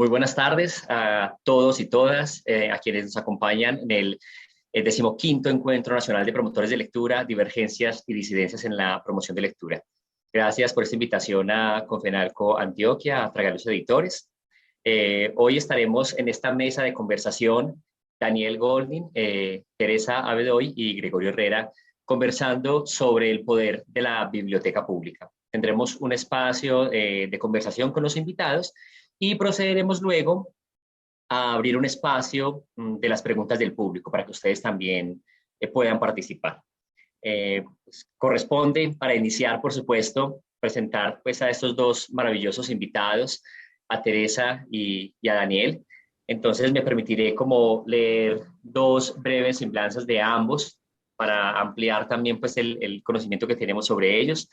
Muy buenas tardes a todos y todas, a quienes nos acompañan en el 15º Encuentro Nacional de Promotores de Lectura, Divergencias y Disidencias en la Promoción de Lectura. Gracias por esta invitación a Confenalco Antioquia, a Tragaluz Editores. Hoy estaremos en esta mesa de conversación, Daniel Goldin, Teresa Abedoy y Gregorio Herrera, conversando sobre el poder de la biblioteca pública. Tendremos un espacio de conversación con los invitados y procederemos luego a abrir un espacio de las preguntas del público para que ustedes también puedan participar. Corresponde, para iniciar, por supuesto, presentar pues, a estos dos maravillosos invitados, a Teresa y a Daniel. Entonces me permitiré como leer dos breves semblanzas de ambos para ampliar también pues, el conocimiento que tenemos sobre ellos.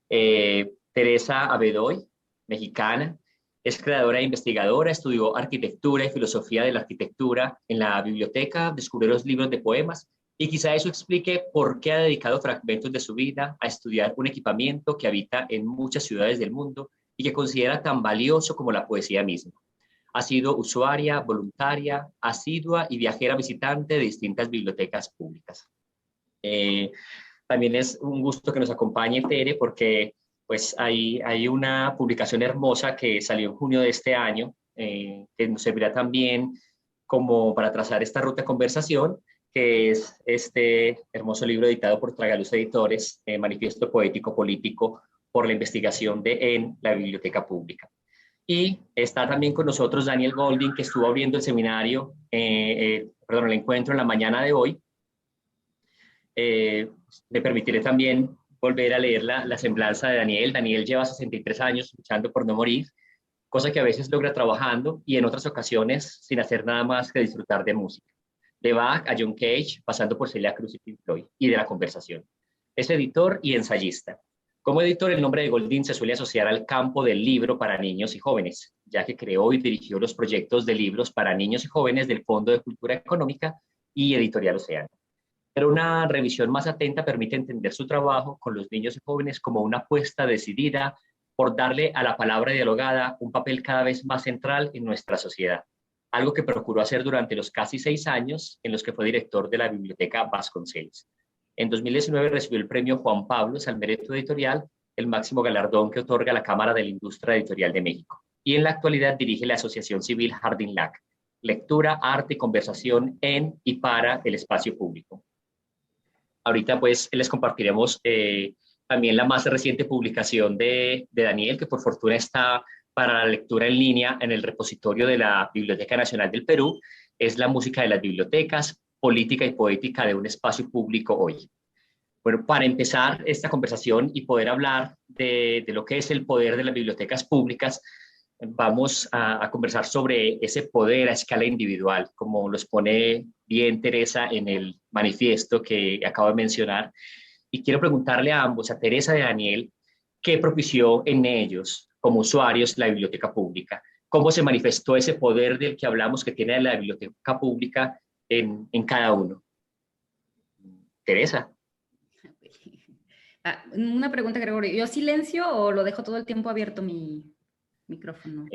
Teresa Abedoy, mexicana, es creadora e investigadora, estudió arquitectura y filosofía de la arquitectura en la biblioteca, descubrió los libros de poemas y quizá eso explique por qué ha dedicado fragmentos de su vida a estudiar un equipamiento que habita en muchas ciudades del mundo y que considera tan valioso como la poesía misma. Ha sido usuaria, voluntaria, asidua y viajera visitante de distintas bibliotecas públicas. También es un gusto que nos acompañe Tere porque pues hay una publicación hermosa que salió en junio de este año, que nos servirá también como para trazar esta ruta de conversación, que es este hermoso libro editado por Tragaluz Editores, Manifiesto Poético Político por la investigación en la biblioteca pública. Y está también con nosotros Daniel Goldin, que estuvo abriendo el seminario, el encuentro en la mañana de hoy. Me permitiré también volver a leer la semblanza de Daniel. Daniel lleva 63 años luchando por no morir, cosa que a veces logra trabajando y en otras ocasiones sin hacer nada más que disfrutar de música. De Bach a John Cage, pasando por Celia Cruz y Pink Floyd, y de la conversación. Es editor y ensayista. Como editor, el nombre de Goldin se suele asociar al campo del libro para niños y jóvenes, ya que creó y dirigió los proyectos de libros para niños y jóvenes del Fondo de Cultura Económica y Editorial Océano. Pero una revisión más atenta permite entender su trabajo con los niños y jóvenes como una apuesta decidida por darle a la palabra dialogada un papel cada vez más central en nuestra sociedad, algo que procuró hacer durante los casi 6 años en los que fue director de la Biblioteca Vasconcelos. En 2019 recibió el premio Juan Pablo al Mérito Editorial, el máximo galardón que otorga la Cámara de la Industria Editorial de México. Y en la actualidad dirige la Asociación Civil Jardín LAC, lectura, arte y conversación en y para el espacio público. Ahorita pues les compartiremos también la más reciente publicación de Daniel, que por fortuna está para la lectura en línea en el repositorio de la Biblioteca Nacional del Perú. Es La música de las bibliotecas, política y poética de un espacio público hoy. Bueno, para empezar esta conversación y poder hablar de lo que es el poder de las bibliotecas públicas, vamos a conversar sobre ese poder a escala individual, como los pone bien Teresa en el manifiesto que acabo de mencionar. Y quiero preguntarle a ambos, a Teresa y a Daniel, ¿qué propició en ellos, como usuarios, la biblioteca pública? ¿Cómo se manifestó ese poder del que hablamos que tiene la biblioteca pública en cada uno? Teresa. Una pregunta, Gregorio. ¿Yo silencio o lo dejo todo el tiempo abierto mi micrófono?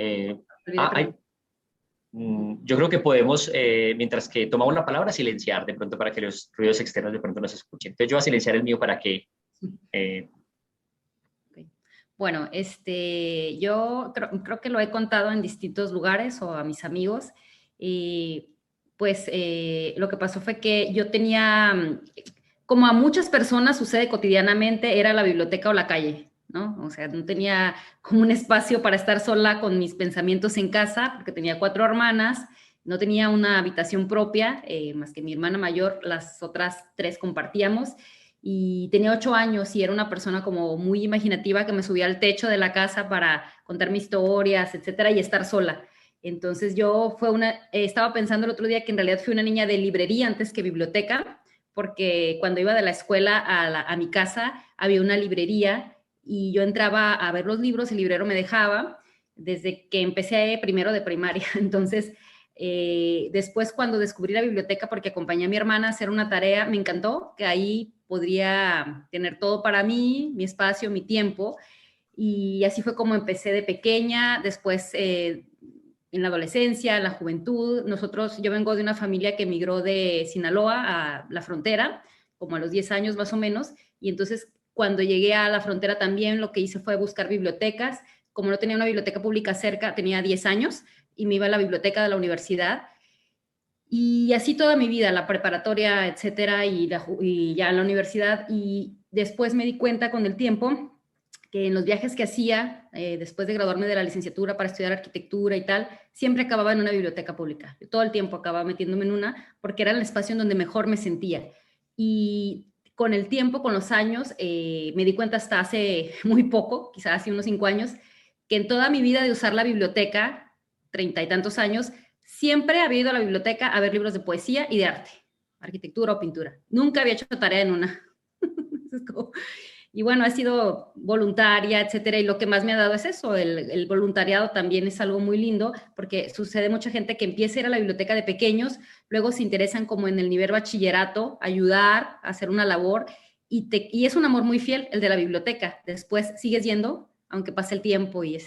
Yo creo que podemos, mientras que tomamos la palabra, silenciar de pronto para que los ruidos externos de pronto no se escuchen. Entonces yo voy a silenciar el mío para que... Okay. Bueno, yo creo que lo he contado en distintos lugares o a mis amigos. Y pues lo que pasó fue que yo tenía, como a muchas personas sucede cotidianamente, era la biblioteca o la calle, ¿no? O sea, no tenía como un espacio para estar sola con mis pensamientos en casa, porque tenía 4 hermanas, no tenía una habitación propia, más que mi hermana mayor, las otras 3 compartíamos, y tenía 8 años y era una persona como muy imaginativa que me subía al techo de la casa para contarme historias, etcétera, y estar sola. Entonces yo estaba pensando el otro día que en realidad fui una niña de librería antes que biblioteca, porque cuando iba de la escuela a mi casa había una librería y yo entraba a ver los libros, el librero me dejaba desde que empecé primero de primaria. Entonces, después cuando descubrí la biblioteca, porque acompañé a mi hermana a hacer una tarea, me encantó que ahí podría tener todo para mí, mi espacio, mi tiempo, y así fue como empecé de pequeña. Después en la adolescencia, en la juventud. Yo vengo de una familia que emigró de Sinaloa a la frontera, como a los 10 años más o menos, y entonces cuando llegué a la frontera también lo que hice fue buscar bibliotecas. Como no tenía una biblioteca pública cerca, tenía 10 años y me iba a la biblioteca de la universidad. Y así toda mi vida, la preparatoria, etcétera, y ya en la universidad. Y después me di cuenta con el tiempo que en los viajes que hacía, después de graduarme de la licenciatura para estudiar arquitectura y tal, siempre acababa en una biblioteca pública. Yo todo el tiempo acababa metiéndome en una porque era el espacio en donde mejor me sentía. Y con el tiempo, con los años, me di cuenta hasta hace muy poco, quizás hace unos 5 años, que en toda mi vida de usar la biblioteca, 30 y tantos años, siempre había ido a la biblioteca a ver libros de poesía y de arte, arquitectura o pintura. Nunca había hecho tarea en una. Y bueno, he sido voluntaria, etcétera, y lo que más me ha dado es eso, el voluntariado también es algo muy lindo, porque sucede mucha gente que empieza a ir a la biblioteca de pequeños, luego se interesan como en el nivel bachillerato, ayudar, a hacer una labor, y es un amor muy fiel el de la biblioteca. Después sigues yendo, aunque pase el tiempo y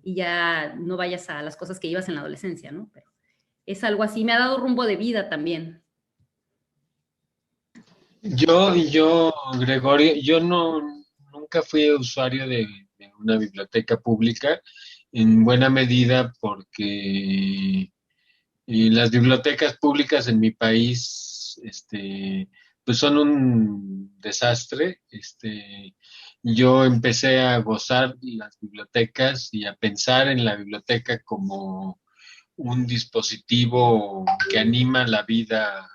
ya no vayas a las cosas que ibas en la adolescencia, ¿no? Pero es algo así, me ha dado rumbo de vida también. Gregorio, yo no, nunca fui usuario de una biblioteca pública, en buena medida porque las bibliotecas públicas en mi país, pues son un desastre. Yo empecé a gozar las bibliotecas y a pensar en la biblioteca como un dispositivo que anima la vida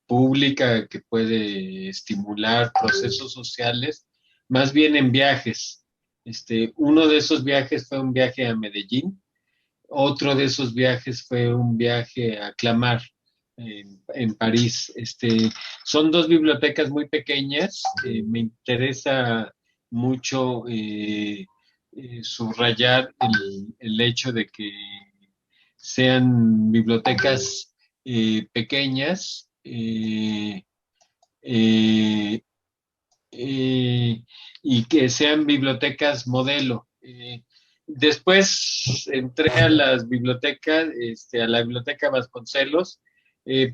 pública, que puede estimular procesos sociales, más bien en viajes. Uno de esos viajes fue un viaje a Medellín, otro de esos viajes fue un viaje a Clamart en París. Son dos bibliotecas muy pequeñas. Me interesa mucho subrayar el hecho de que sean bibliotecas pequeñas eh, y que sean bibliotecas modelo. Después entré a las bibliotecas, a la biblioteca Vasconcelos,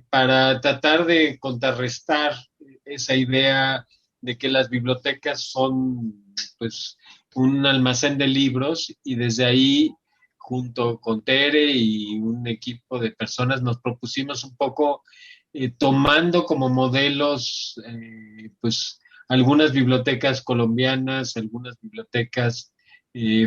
para tratar de contrarrestar esa idea de que las bibliotecas son, pues, un almacén de libros, y desde ahí, junto con Tere y un equipo de personas, nos propusimos un poco, tomando como modelos, pues, algunas bibliotecas colombianas, algunas bibliotecas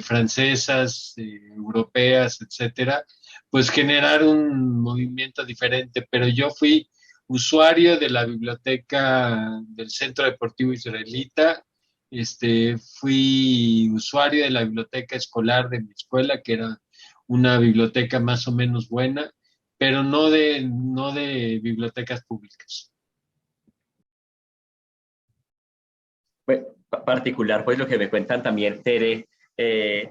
francesas, europeas, etcétera, pues generar un movimiento diferente. Pero yo fui usuario de la biblioteca del Centro Deportivo Israelita. Fui usuario de la biblioteca escolar de mi escuela, que era una biblioteca más o menos buena, pero no de bibliotecas públicas. Particular, pues lo que me cuentan también, Tere,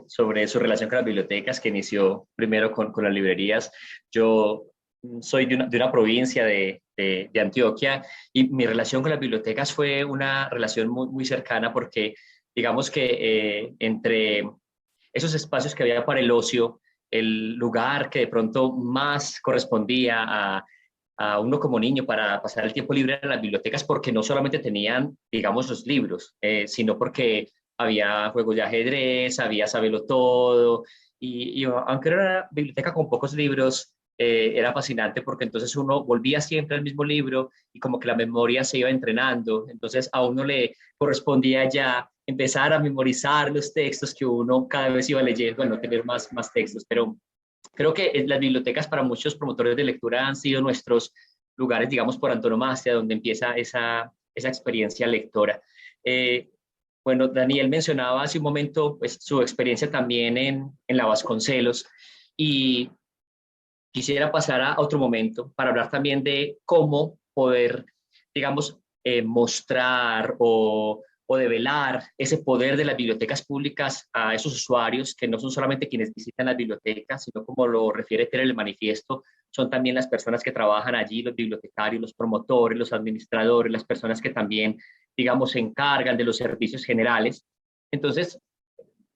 sobre su relación con las bibliotecas, que inició primero con las librerías. Yo soy de una provincia de Antioquia, y mi relación con las bibliotecas fue una relación muy, muy cercana, porque digamos que entre esos espacios que había para el ocio, el lugar que de pronto más correspondía a uno como niño para pasar el tiempo libre en las bibliotecas, porque no solamente tenían, digamos, los libros, sino porque había juegos de ajedrez, había Sabelo Todo, y aunque era una biblioteca con pocos libros, era fascinante, porque entonces uno volvía siempre al mismo libro y como que la memoria se iba entrenando. Entonces a uno le correspondía ya empezar a memorizar los textos que uno cada vez iba leyendo, bueno, tener más textos. Pero creo que las bibliotecas para muchos promotores de lectura han sido nuestros lugares, digamos, por antonomasia, donde empieza esa experiencia lectora. Eh, bueno, Daniel mencionaba hace un momento, pues, su experiencia también en la Vasconcelos, y quisiera pasar a otro momento para hablar también de cómo poder, digamos, mostrar o develar ese poder de las bibliotecas públicas a esos usuarios, que no son solamente quienes visitan las bibliotecas, sino, como lo refiere Tere en el manifiesto, son también las personas que trabajan allí, los bibliotecarios, los promotores, los administradores, las personas que también, digamos, se encargan de los servicios generales. Entonces,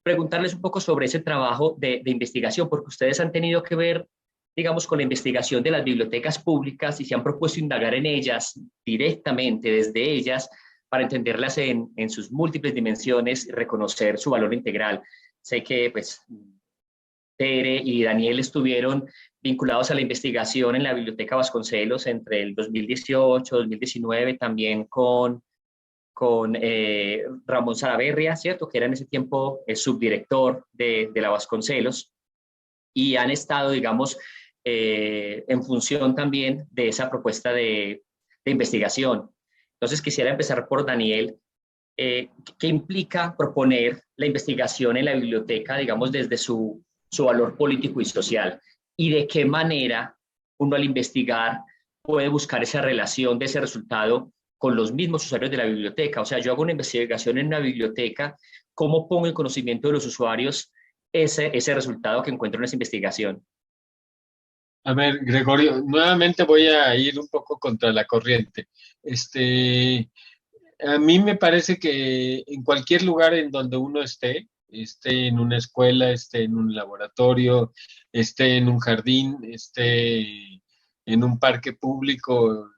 preguntarles un poco sobre ese trabajo de investigación, porque ustedes han tenido que ver, digamos, con la investigación de las bibliotecas públicas y se han propuesto indagar en ellas directamente desde ellas para entenderlas en sus múltiples dimensiones y reconocer su valor integral. Sé que, pues, Tere y Daniel estuvieron vinculados a la investigación en la Biblioteca Vasconcelos entre el 2018, 2019, también con Ramón Salaverria, ¿cierto? Que era en ese tiempo el subdirector de la Vasconcelos, y han estado, digamos, en función también de esa propuesta de investigación. Entonces, quisiera empezar por Daniel. ¿Qué implica proponer la investigación en la biblioteca, digamos, desde su valor político y social? ¿Y de qué manera uno al investigar puede buscar esa relación de ese resultado con los mismos usuarios de la biblioteca? O sea, yo hago una investigación en una biblioteca, ¿cómo pongo en conocimiento de los usuarios ese resultado que encuentro en esa investigación? A ver, Gregorio, nuevamente voy a ir un poco contra la corriente. A mí me parece que en cualquier lugar en donde uno esté en una escuela, esté en un laboratorio, esté en un jardín, esté en un parque público,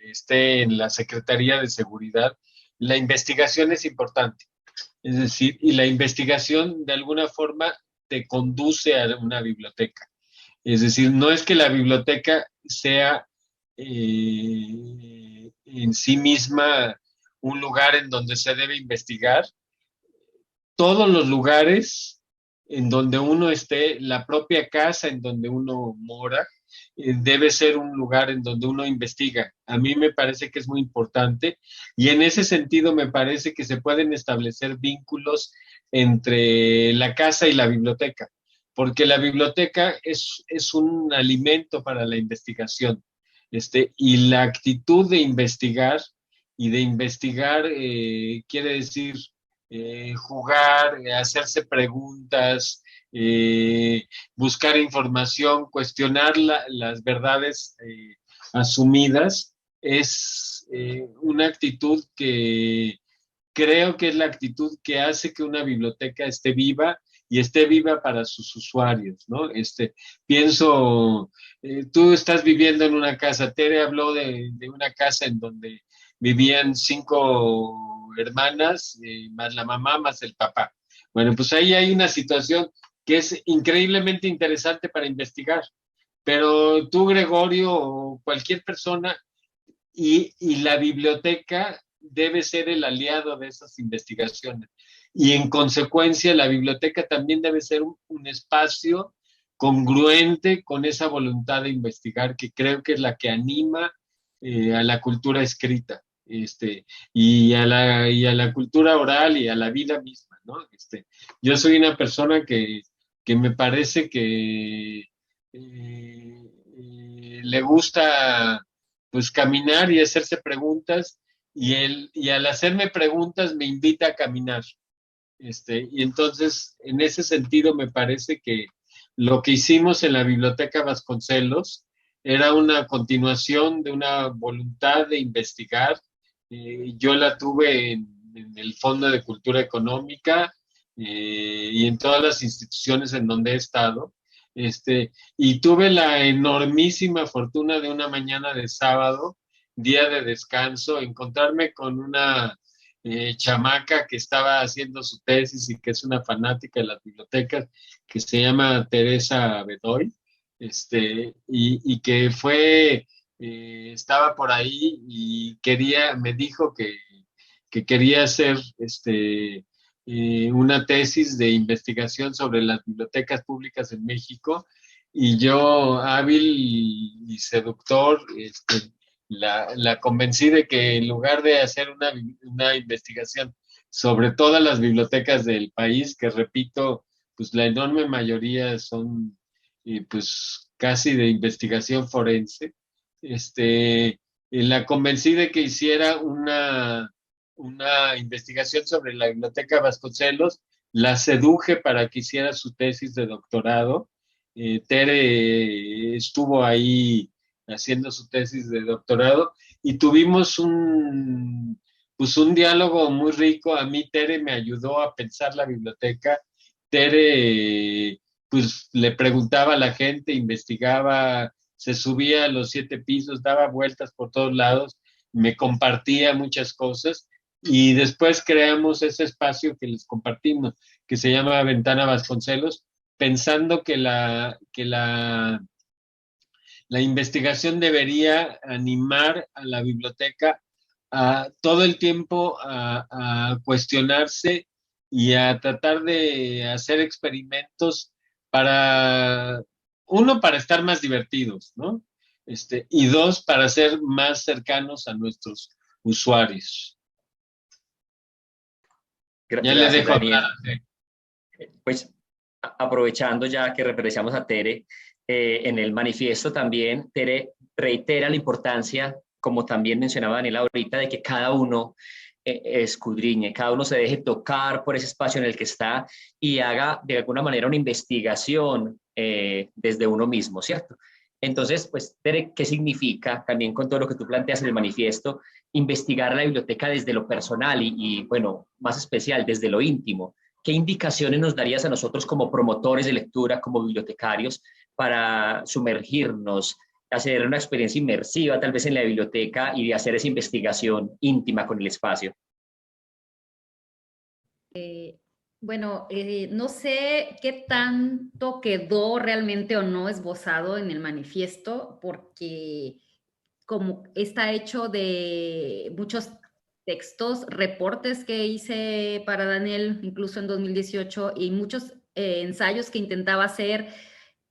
esté en la Secretaría de Seguridad, la investigación es importante. Es decir, y la investigación de alguna forma te conduce a una biblioteca. Es decir, no es que la biblioteca sea en sí misma un lugar en donde se debe investigar. Todos los lugares en donde uno esté, la propia casa en donde uno mora, debe ser un lugar en donde uno investiga. A mí me parece que es muy importante y en ese sentido me parece que se pueden establecer vínculos entre la casa y la biblioteca, porque la biblioteca es un alimento para la investigación. Y la actitud de investigar, y de investigar quiere decir jugar, hacerse preguntas, buscar información, cuestionar las verdades asumidas, es una actitud que creo que es la actitud que hace que una biblioteca esté viva y esté viva para sus usuarios, ¿no? Pienso, tú estás viviendo en una casa, Tere habló de una casa en donde vivían 5 hermanas, más la mamá, más el papá. Bueno, pues ahí hay una situación que es increíblemente interesante para investigar, pero tú, Gregorio, o cualquier persona, y la biblioteca debe ser el aliado de esas investigaciones. Y en consecuencia, la biblioteca también debe ser un espacio congruente con esa voluntad de investigar, que creo que es la que anima a la cultura escrita, y a la cultura oral y a la vida misma, ¿no? Yo soy una persona que me parece que le gusta pues caminar y hacerse preguntas, y al hacerme preguntas me invita a caminar. Y entonces, en ese sentido, me parece que lo que hicimos en la Biblioteca Vasconcelos era una continuación de una voluntad de investigar. Yo la tuve en el Fondo de Cultura Económica y en todas las instituciones en donde he estado. Y tuve la enormísima fortuna de una mañana de sábado, día de descanso, encontrarme con una chamaca que estaba haciendo su tesis y que es una fanática de las bibliotecas, que se llama Teresa Bedoy, y que estaba por ahí y me dijo que quería hacer una tesis de investigación sobre las bibliotecas públicas en México, y yo, hábil y seductor, la convencí de que en lugar de hacer una investigación sobre todas las bibliotecas del país, que repito, pues la enorme mayoría son pues casi de investigación forense, la convencí de que hiciera una investigación sobre la Biblioteca Vasconcelos, la seduje para que hiciera su tesis de doctorado. Tere estuvo ahí haciendo su tesis de doctorado y tuvimos pues un diálogo muy rico. A mí Tere me ayudó a pensar la biblioteca Tere, pues le preguntaba a la gente, investigaba, se subía a los 7 pisos, daba vueltas por todos lados, me compartía muchas cosas y después creamos ese espacio que les compartimos, que se llama Ventana Vasconcelos, pensando que la investigación debería animar a la biblioteca a todo el tiempo a cuestionarse y a tratar de hacer experimentos para, uno, para estar más divertidos, ¿no? Y dos, para ser más cercanos a nuestros usuarios. Ya le Gracias, dejo hablar. Daniel. Pues aprovechando ya que referenciamos a Tere, en el manifiesto también Tere reitera la importancia, como también mencionaba Daniel ahorita, de que cada uno escudriñe, cada uno se deje tocar por ese espacio en el que está y haga de alguna manera una investigación desde uno mismo, ¿cierto? Entonces, pues, Tere, ¿qué significa también con todo lo que tú planteas en el manifiesto, investigar la biblioteca desde lo personal bueno, más especial, desde lo íntimo? ¿Qué indicaciones nos darías a nosotros como promotores de lectura, como bibliotecarios, para sumergirnos, hacer una experiencia inmersiva tal vez en la biblioteca y de hacer esa investigación íntima con el espacio? Bueno, no sé qué tanto quedó realmente o no esbozado en el manifiesto, porque como está hecho de muchos textos, reportes que hice para Daniel, incluso en 2018, y muchos ensayos que intentaba hacer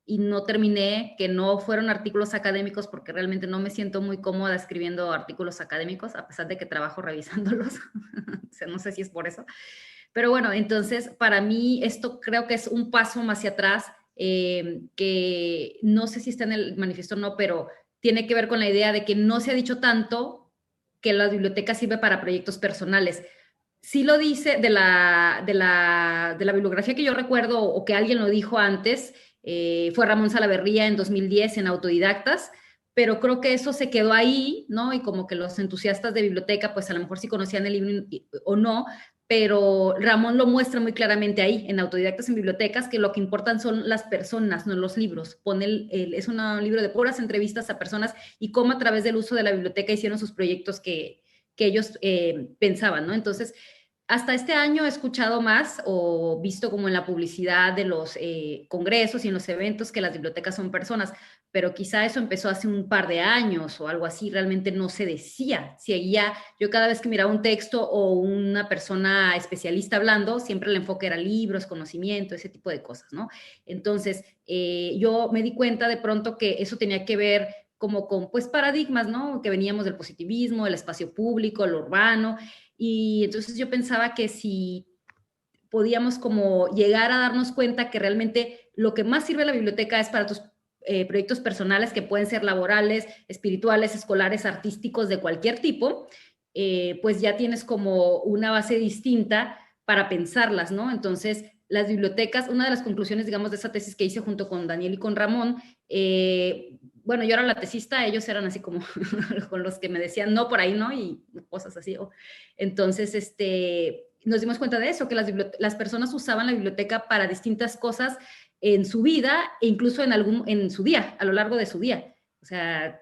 y no terminé, que no fueron artículos académicos, porque realmente no me siento muy cómoda escribiendo artículos académicos, a pesar de que trabajo revisándolos. O sea, no sé si es por eso. Pero bueno, entonces para mí esto creo que es un paso más hacia atrás, que no sé si está en el manifiesto o no, pero tiene que ver con la idea de que no se ha dicho tanto que la biblioteca sirve para proyectos personales. Sí lo dice de la bibliografía que yo recuerdo o que alguien lo dijo antes, fue Ramón Salaverría en 2010 en Autodidactas, pero creo que eso se quedó ahí, ¿no? Y como que los entusiastas de biblioteca, pues a lo mejor sí conocían el libro o no, pero Ramón lo muestra muy claramente ahí, en Autodidactas en Bibliotecas, que lo que importan son las personas, no los libros. Es un libro de puras entrevistas a personas y cómo a través del uso de la biblioteca hicieron sus proyectos que ellos pensaban, ¿no? Entonces, hasta este año he escuchado más o visto como en la publicidad de los congresos y en los eventos que las bibliotecas son personas, pero quizá eso empezó hace un par de años o algo así, realmente no se decía. Seguía, yo cada vez que miraba un texto o una persona especialista hablando, siempre el enfoque era libros, conocimiento, ese tipo de cosas, ¿no? Entonces, yo me di cuenta de pronto que eso tenía que ver como con, pues, paradigmas, ¿no? Que veníamos del positivismo, el espacio público, lo urbano, y entonces yo pensaba que si podíamos como llegar a darnos cuenta que realmente lo que más sirve la biblioteca es para tus proyectos personales, que pueden ser laborales, espirituales, escolares, artísticos, de cualquier tipo, pues ya tienes como una base distinta para pensarlas, ¿no? Entonces, las bibliotecas, una de las conclusiones, digamos, de esa tesis que hice junto con Daniel y con Ramón, bueno, yo era la tesista, ellos eran así como con los que me decían, no, por ahí no, y cosas así. Entonces, nos dimos cuenta de eso, que las personas usaban la biblioteca para distintas cosas en su vida e incluso en su día, a lo largo de su día. O sea,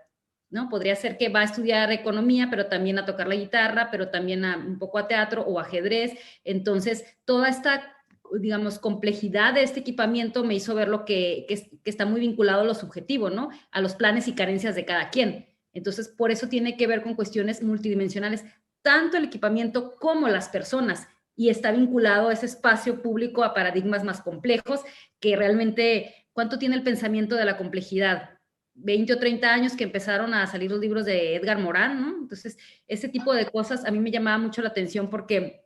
¿no? Podría ser que va a estudiar economía, pero también a tocar la guitarra, pero también un poco a teatro o ajedrez. Entonces, toda esta, digamos, complejidad de este equipamiento me hizo ver lo que está muy vinculado a lo subjetivo, ¿no? A los planes y carencias de cada quien. Entonces, por eso tiene que ver con cuestiones multidimensionales, tanto el equipamiento como las personas, y está vinculado a ese espacio público a paradigmas más complejos, que realmente, ¿cuánto tiene el pensamiento de la complejidad? 20 o 30 años que empezaron a salir los libros de Edgar Morin, ¿no? Entonces, ese tipo de cosas a mí me llamaba mucho la atención porque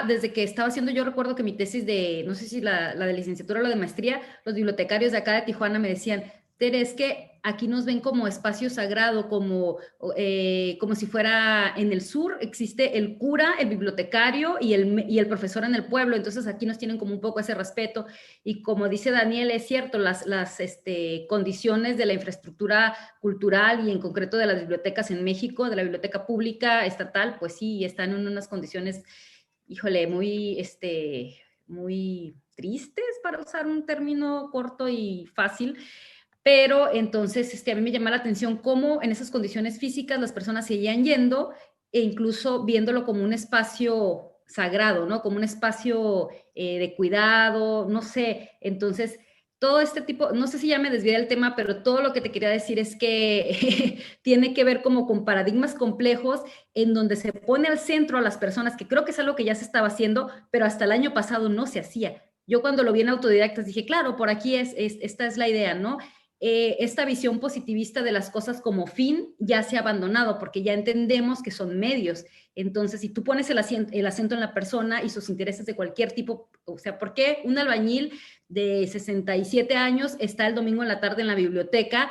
desde que estaba haciendo, yo recuerdo que mi tesis de, no sé si la de licenciatura o la de maestría, los bibliotecarios de acá de Tijuana me decían, Tere, es que aquí nos ven como espacio sagrado, como si fuera en el sur, existe el cura, el bibliotecario y el profesor en el pueblo, entonces aquí nos tienen como un poco ese respeto, y como dice Daniel, es cierto, las condiciones de la infraestructura cultural y en concreto de las bibliotecas en México, de la biblioteca pública estatal, pues sí, están en unas condiciones híjole, muy tristes, para usar un término corto y fácil. Pero entonces a mí me llama la atención cómo en esas condiciones físicas las personas seguían yendo e incluso viéndolo como un espacio sagrado, ¿no? Como un espacio de cuidado, no sé. Entonces, todo este tipo, no sé si ya me desvié del tema, pero todo lo que te quería decir es que tiene que ver como con paradigmas complejos en donde se pone al centro a las personas, que creo que es algo que ya se estaba haciendo, pero hasta el año pasado no se hacía. Yo cuando lo vi en autodidactas dije, claro, por aquí esta es la idea, ¿no? Esta visión positivista de las cosas como fin ya se ha abandonado porque ya entendemos que son medios. Entonces, si tú pones el acento en la persona y sus intereses de cualquier tipo, o sea, ¿por qué un albañil de 67 años está el domingo en la tarde en la biblioteca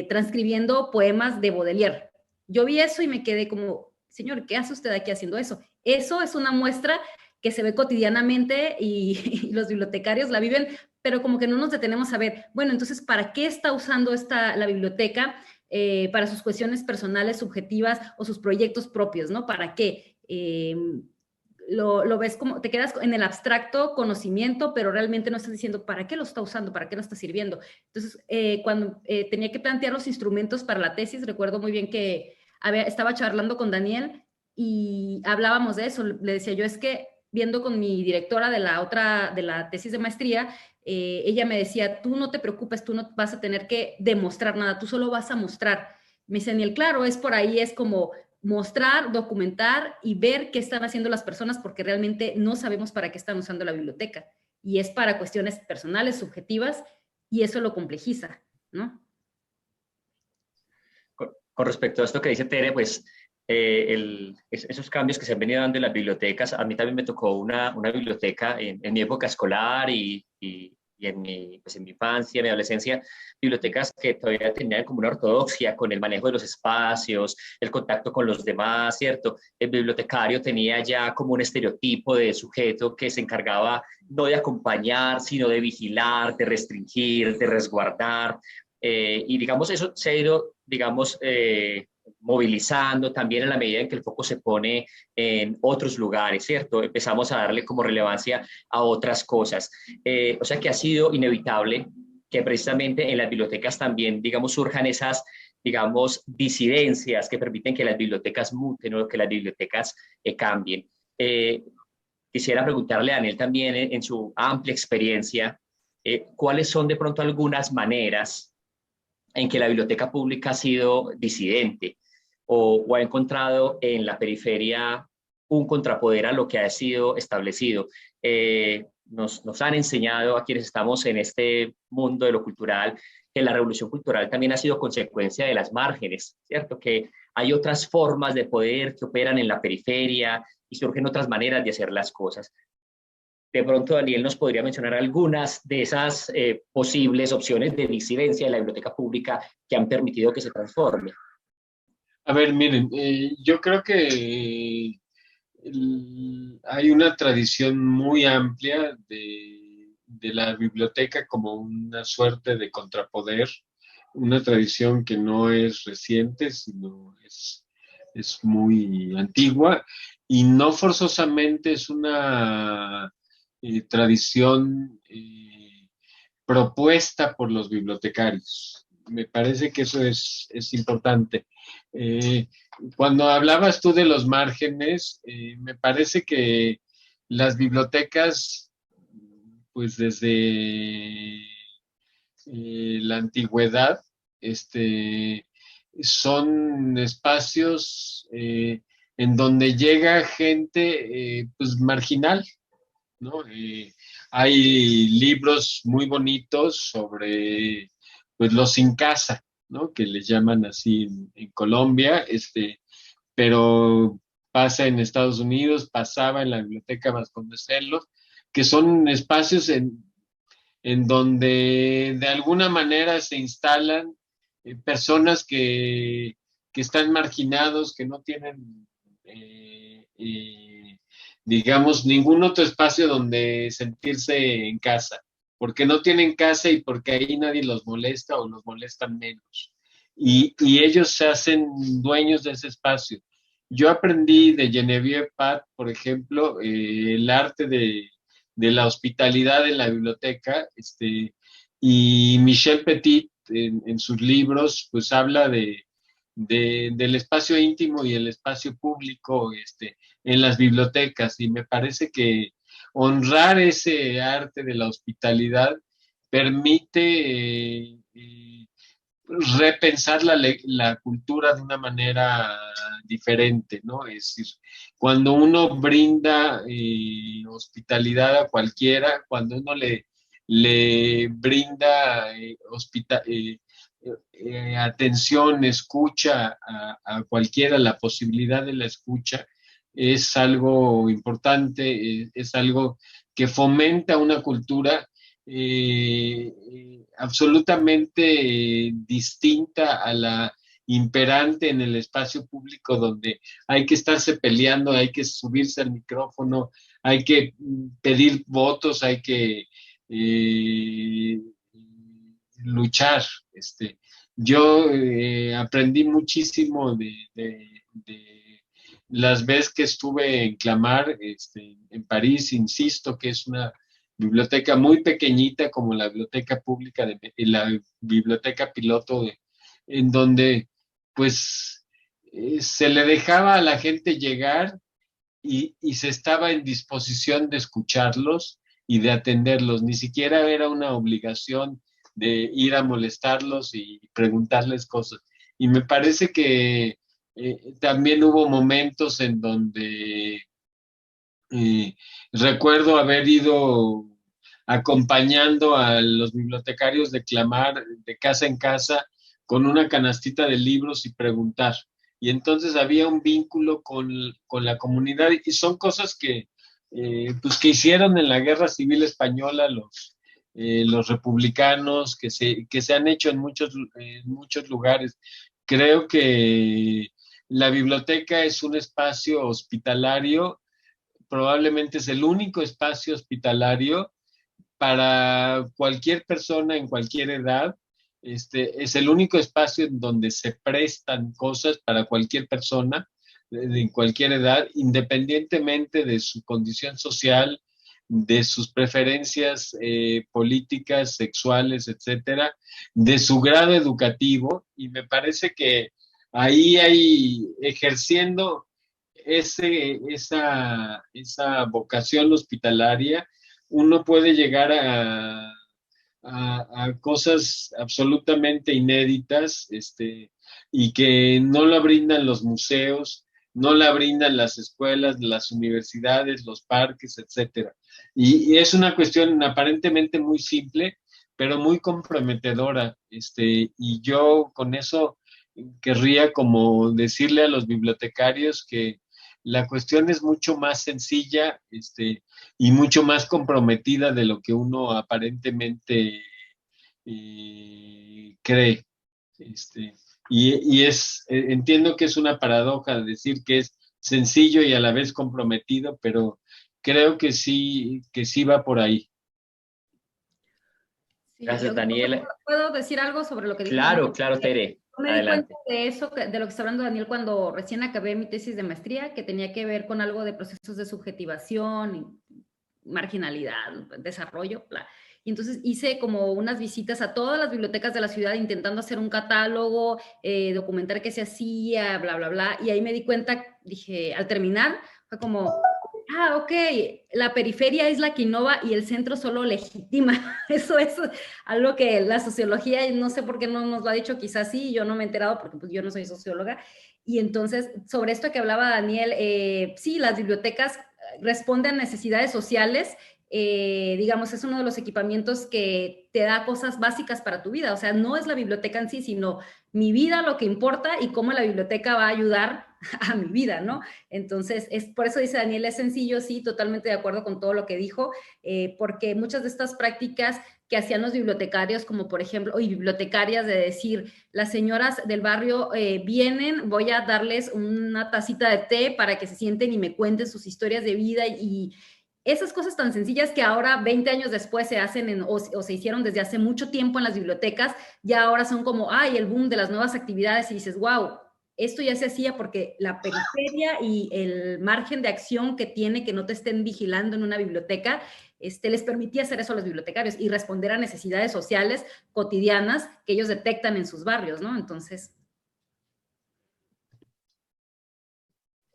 transcribiendo poemas de Baudelaire? Yo vi eso y me quedé como, señor, ¿qué hace usted aquí haciendo eso? Eso es una muestra que se ve cotidianamente y los bibliotecarios la viven, pero como que no nos detenemos a ver, bueno, entonces, ¿para qué está usando la biblioteca? Para sus cuestiones personales, subjetivas o sus proyectos propios, ¿no? ¿Para qué? Lo ves como, te quedas en el abstracto conocimiento, pero realmente no estás diciendo para qué lo está usando, para qué lo está sirviendo. Entonces, cuando tenía que plantear los instrumentos para la tesis, recuerdo muy bien que estaba charlando con Daniel y hablábamos de eso. Le decía yo, es que viendo con mi directora de la tesis de maestría, ella me decía, tú no te preocupes, tú no vas a tener que demostrar nada, tú solo vas a mostrar. Me dice, Daniel, claro, es por ahí, es como mostrar, documentar y ver qué están haciendo las personas porque realmente no sabemos para qué están usando la biblioteca. Y es para cuestiones personales, subjetivas, y eso lo complejiza, ¿no? Con respecto a esto que dice Tere, pues esos cambios que se han venido dando en las bibliotecas, a mí también me tocó una biblioteca en mi época escolar y pues en mi infancia, mi adolescencia, bibliotecas que todavía tenían como una ortodoxia con el manejo de los espacios, el contacto con los demás, ¿cierto? El bibliotecario tenía ya como un estereotipo de sujeto que se encargaba no de acompañar, sino de vigilar, de restringir, de resguardar. Y digamos, eso se ha ido, digamos, movilizando también en la medida en que el foco se pone en otros lugares, ¿cierto? Empezamos a darle como relevancia a otras cosas. O sea que ha sido inevitable que precisamente en las bibliotecas también, digamos, surjan esas, digamos, disidencias que permiten que las bibliotecas muten o que las bibliotecas cambien. Quisiera preguntarle a Daniel también en su amplia experiencia, ¿cuáles son de pronto algunas maneras en que la biblioteca pública ha sido disidente o ha encontrado en la periferia un contrapoder a lo que ha sido establecido? Nos han enseñado a quienes estamos en este mundo de lo cultural que la revolución cultural también ha sido consecuencia de las márgenes, ¿cierto? Que hay otras formas de poder que operan en la periferia y surgen otras maneras de hacer las cosas. De pronto, Daniel nos podría mencionar algunas de esas posibles opciones de disidencia de la biblioteca pública que han permitido que se transforme. A ver, miren, yo creo que hay una tradición muy amplia de la biblioteca como una suerte de contrapoder, una tradición que no es reciente, sino es muy antigua y no forzosamente es una tradición propuesta por los bibliotecarios. Me parece que eso es importante. Eh, Cuando hablabas tú de los márgenes, me parece que las bibliotecas, pues desde la antigüedad, son espacios en donde llega gente pues marginal, ¿no? Hay libros muy bonitos sobre pues, los sin casa, ¿no? Que les llaman así en Colombia, pero pasa en Estados Unidos, pasaba en la Biblioteca Vasconcelos, que son espacios en donde de alguna manera se instalan personas que están marginados, que no tienen, digamos, ningún otro espacio donde sentirse en casa, porque no tienen casa y porque ahí nadie los molesta o los molestan menos. Y ellos se hacen dueños de ese espacio. Yo aprendí de Genevieve Pat, por ejemplo, el arte de la hospitalidad en la biblioteca, y Michel Petit en sus libros, pues habla del espacio íntimo y el espacio público, en las bibliotecas, y me parece que honrar ese arte de la hospitalidad permite repensar la cultura de una manera diferente, ¿no? Es decir, cuando uno brinda hospitalidad a cualquiera, cuando uno le brinda atención, escucha a cualquiera, la posibilidad de la escucha, es algo importante, es algo que fomenta una cultura absolutamente distinta a la imperante en el espacio público, donde hay que estarse peleando, hay que subirse al micrófono, hay que pedir votos, hay que luchar. Yo aprendí muchísimo de las veces que estuve en Clamart, en París, insisto que es una biblioteca muy pequeñita como la biblioteca pública, la biblioteca piloto, en donde pues se le dejaba a la gente llegar y se estaba en disposición de escucharlos y de atenderlos. Ni siquiera era una obligación de ir a molestarlos y preguntarles cosas. Y me parece que también hubo momentos en donde recuerdo haber ido acompañando a los bibliotecarios de Clamart de casa en casa con una canastita de libros y preguntar. Y entonces había un vínculo con la comunidad y son cosas pues que hicieron en la Guerra Civil Española los republicanos, que se han hecho en muchos lugares. Creo que la biblioteca es un espacio hospitalario, probablemente es el único espacio hospitalario para cualquier persona en cualquier edad. Es el único espacio en donde se prestan cosas para cualquier persona en cualquier edad, independientemente de su condición social, de sus preferencias políticas, sexuales, etcétera, de su grado educativo, y me parece que ahí hay ejerciendo esa vocación hospitalaria, uno puede llegar a cosas absolutamente inéditas, y que no la brindan los museos, no la brindan las escuelas, las universidades, los parques, etcétera. Y es una cuestión aparentemente muy simple, pero muy comprometedora, y yo con eso querría como decirle a los bibliotecarios que la cuestión es mucho más sencilla, y mucho más comprometida de lo que uno aparentemente cree. Entiendo que es una paradoja decir que es sencillo y a la vez comprometido, pero creo que sí va por ahí. Sí, Gracias, Daniel. ¿puedo decir algo sobre lo que dijo Claro, Daniel? claro, Tere. Me di Adelante. cuenta de eso, de lo que está hablando Daniel cuando recién acabé mi tesis de maestría, que tenía que ver con algo de procesos de subjetivación, marginalidad, desarrollo, bla. Y entonces hice como unas visitas a todas las bibliotecas de la ciudad intentando hacer un catálogo, documentar qué se hacía, bla, bla, bla. Y ahí me di cuenta, dije, al terminar, fue como, ok, la periferia es la que innova y el centro solo legitima. Eso es algo que la sociología, no sé por qué no nos lo ha dicho, quizás sí, yo no me he enterado porque pues, yo no soy socióloga. Y entonces, sobre esto que hablaba Daniel, sí, las bibliotecas responden a necesidades sociales, digamos, es uno de los equipamientos que te da cosas básicas para tu vida. O sea, no es la biblioteca en sí, sino mi vida lo que importa y cómo la biblioteca va a ayudar a mi vida, ¿no? Entonces, por eso dice Daniel, es sencillo, sí, totalmente de acuerdo con todo lo que dijo, porque muchas de estas prácticas que hacían los bibliotecarios, como por ejemplo, y bibliotecarias, de decir, las señoras del barrio vienen, voy a darles una tacita de té para que se sienten y me cuenten sus historias de vida, y esas cosas tan sencillas que ahora, 20 años después, se hacen o se hicieron desde hace mucho tiempo en las bibliotecas, ya ahora son como, el boom de las nuevas actividades, y dices, wow, esto ya se hacía porque la periferia y el margen de acción que tiene que no te estén vigilando en una biblioteca, les permitía hacer eso a los bibliotecarios y responder a necesidades sociales cotidianas que ellos detectan en sus barrios, ¿no? Entonces...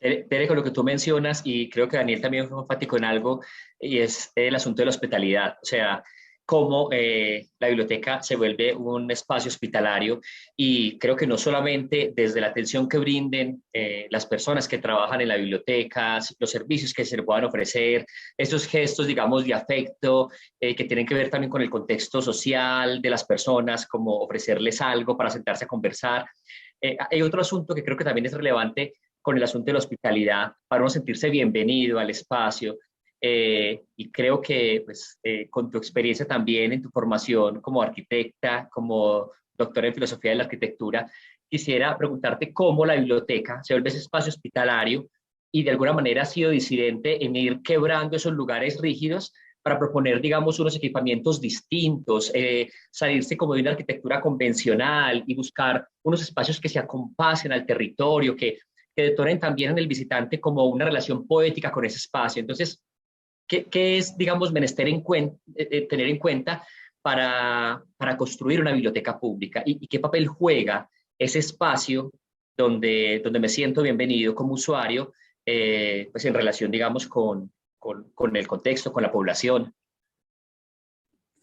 Tere, con lo que tú mencionas, y creo que Daniel también fue enfático en algo, y es el asunto de la hospitalidad, o sea, cómo la biblioteca se vuelve un espacio hospitalario, y creo que no solamente desde la atención que brinden las personas que trabajan en la biblioteca, los servicios que se le puedan ofrecer, esos gestos, digamos, de afecto, que tienen que ver también con el contexto social de las personas, como ofrecerles algo para sentarse a conversar. Hay otro asunto que creo que también es relevante con el asunto de la hospitalidad, para uno sentirse bienvenido al espacio. Y creo que pues, con tu experiencia también en tu formación como arquitecta, como doctora en filosofía de la arquitectura, quisiera preguntarte cómo la biblioteca se vuelve ese espacio hospitalario y de alguna manera ha sido disidente en ir quebrando esos lugares rígidos para proponer, digamos, unos equipamientos distintos, salirse como de una arquitectura convencional y buscar unos espacios que se acompasen al territorio, que detonen también en el visitante como una relación poética con ese espacio. Entonces, ¿qué es, digamos, menester tener en cuenta para construir una biblioteca pública? ¿Y qué papel juega ese espacio donde me siento bienvenido como usuario, pues en relación, digamos, con el contexto, con la población?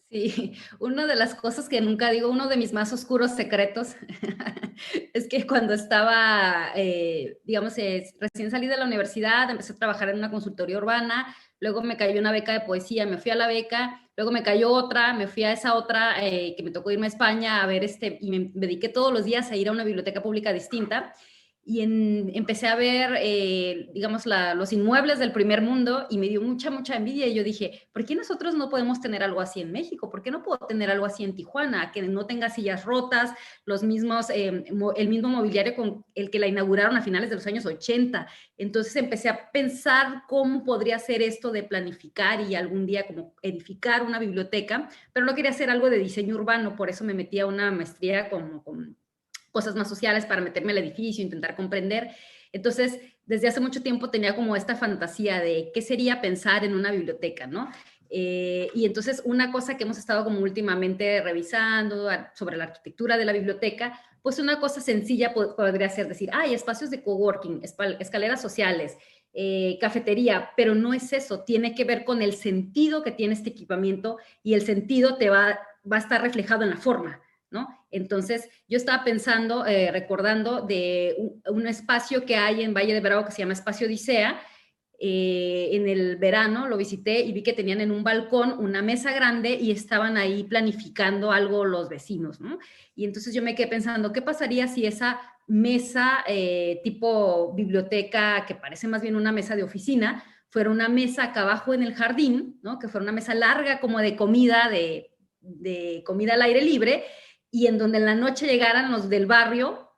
Sí, una de las cosas que nunca digo, uno de mis más oscuros secretos, es que cuando estaba, digamos, recién salí de la universidad, empecé a trabajar en una consultoría urbana, luego me cayó una beca de poesía, me fui a la beca, luego me cayó otra, me fui a esa otra, que me tocó irme a España a ver y me dediqué todos los días a ir a una biblioteca pública distinta, y empecé a ver, digamos, los inmuebles del primer mundo y me dio mucha, mucha envidia y yo dije, ¿por qué nosotros no podemos tener algo así en México? ¿Por qué no puedo tener algo así en Tijuana? Que no tenga sillas rotas, los mismos, el mismo mobiliario con el que la inauguraron a finales de los años 80. Entonces empecé a pensar cómo podría ser esto de planificar y algún día como edificar una biblioteca, pero no quería hacer algo de diseño urbano, por eso me metí a una maestría con cosas más sociales para meterme al edificio, intentar comprender. Entonces, desde hace mucho tiempo tenía como esta fantasía de qué sería pensar en una biblioteca, ¿no? Y entonces una cosa que hemos estado como últimamente revisando sobre la arquitectura de la biblioteca, pues una cosa sencilla podría ser decir, hay espacios de coworking, escaleras sociales, cafetería, pero no es eso, tiene que ver con el sentido que tiene este equipamiento y el sentido te va a estar reflejado en la forma, ¿no? Entonces, yo estaba pensando, recordando de un espacio que hay en Valle de Bravo que se llama Espacio Odisea. En el verano lo visité y vi que tenían en un balcón una mesa grande y estaban ahí planificando algo los vecinos, ¿no? Y entonces yo me quedé pensando, ¿qué pasaría si esa mesa tipo biblioteca, que parece más bien una mesa de oficina, fuera una mesa acá abajo en el jardín, ¿no? Que fuera una mesa larga como de comida, de comida al aire libre, y en donde en la noche llegaran los del barrio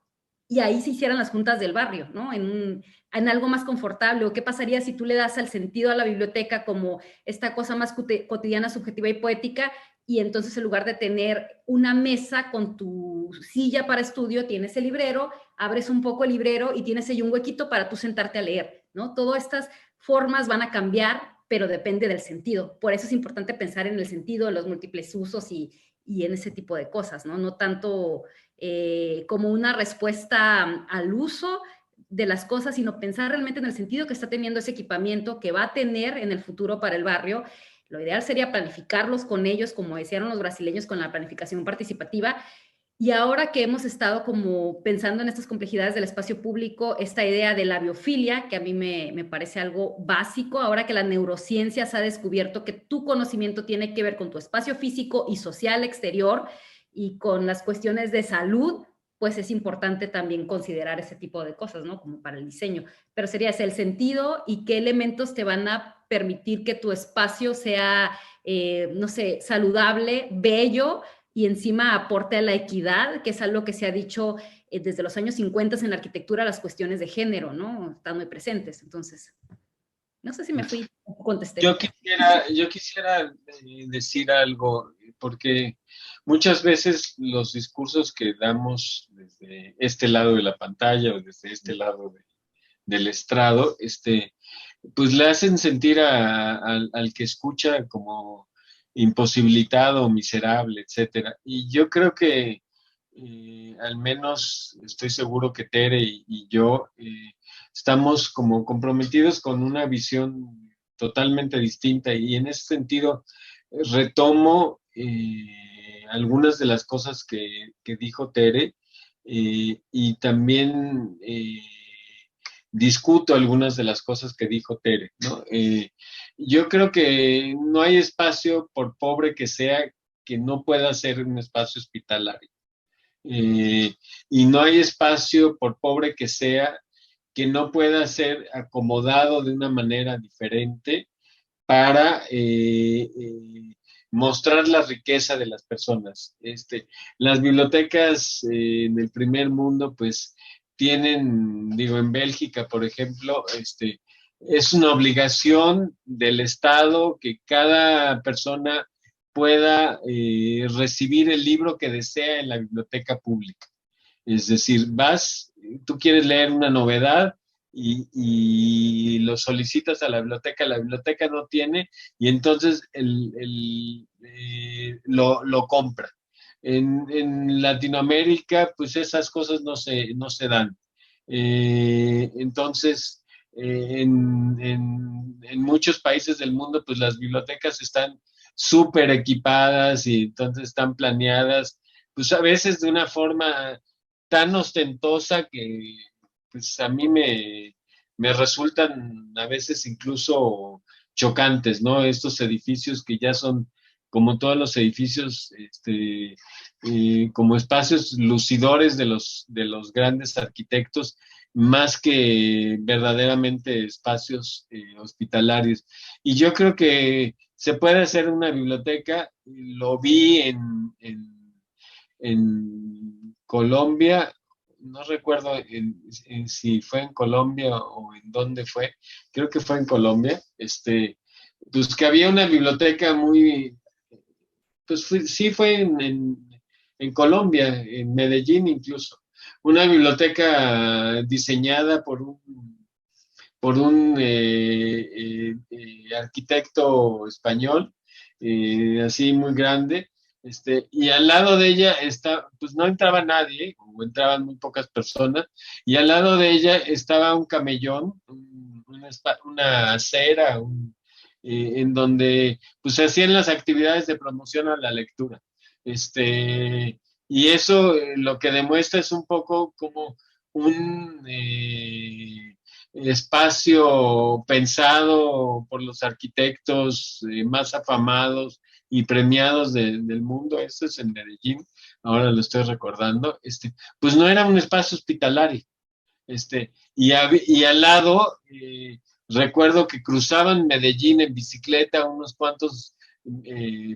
y ahí se hicieran las juntas del barrio, ¿no? En algo más confortable. ¿O qué pasaría si tú le das al sentido a la biblioteca como esta cosa más cotidiana, subjetiva y poética, y entonces en lugar de tener una mesa con tu silla para estudio, tienes el librero, abres un poco el librero y tienes ahí un huequito para tú sentarte a leer, ¿no? Todas estas formas van a cambiar, pero depende del sentido. Por eso es importante pensar en el sentido, en los múltiples usos y en ese tipo de cosas, ¿no? No tanto como una respuesta al uso de las cosas, sino pensar realmente en el sentido que está teniendo ese equipamiento que va a tener en el futuro para el barrio. Lo ideal sería planificarlos con ellos, como decían los brasileños con la planificación participativa. Y ahora que hemos estado como pensando en estas complejidades del espacio público, esta idea de la biofilia, que a mí me parece algo básico, ahora que la neurociencia se ha descubierto que tu conocimiento tiene que ver con tu espacio físico y social exterior y con las cuestiones de salud, pues es importante también considerar ese tipo de cosas, ¿no? Como para el diseño. Pero sería ese el sentido y qué elementos te van a permitir que tu espacio sea, no sé, saludable, bello, y encima aporte a la equidad, que es algo que se ha dicho desde los años 50 en la arquitectura, las cuestiones de género, ¿no? Están muy presentes, entonces. No sé si me fui, contesté. Yo quisiera decir algo, porque muchas veces los discursos que damos desde este lado de la pantalla o desde este lado del estrado, pues le hacen sentir al que escucha como imposibilitado, miserable, etcétera. Y yo creo que al menos estoy seguro que Tere y yo estamos como comprometidos con una visión totalmente distinta y en ese sentido retomo algunas de las cosas que dijo Tere y también discuto algunas de las cosas que dijo Tere, ¿no? Yo creo que no hay espacio, por pobre que sea, que no pueda ser un espacio hospitalario. Y no hay espacio, por pobre que sea, que no pueda ser acomodado de una manera diferente para mostrar la riqueza de las personas. Las bibliotecas en el primer mundo, pues tienen, digo, en Bélgica, por ejemplo, es una obligación del Estado que cada persona pueda recibir el libro que desea en la biblioteca pública. Es decir, tú quieres leer una novedad y lo solicitas a la biblioteca no tiene y entonces lo compra. En Latinoamérica, pues esas cosas no se dan. Entonces, en muchos países del mundo, pues las bibliotecas están súper equipadas y entonces están planeadas, pues a veces de una forma tan ostentosa que pues a mí me resultan a veces incluso chocantes, ¿no? Estos edificios que ya son, como todos los edificios, como espacios lucidores de los grandes arquitectos, más que verdaderamente espacios hospitalarios. Y yo creo que se puede hacer una biblioteca, lo vi en Colombia, no recuerdo si fue en Colombia o en dónde fue, creo que fue en Colombia, pues que había una biblioteca pues sí fue en Colombia, en Medellín incluso, una biblioteca diseñada por un arquitecto español, así muy grande, y al lado de ella pues no entraba nadie, o entraban muy pocas personas, y al lado de ella estaba un camellón, una acera, en donde pues se hacían las actividades de promoción a la lectura. Y eso lo que demuestra es un poco como un espacio pensado por los arquitectos más afamados y premiados del mundo, esto es en Medellín, ahora lo estoy recordando, pues no era un espacio hospitalario, y al lado, recuerdo que cruzaban Medellín en bicicleta unos cuantos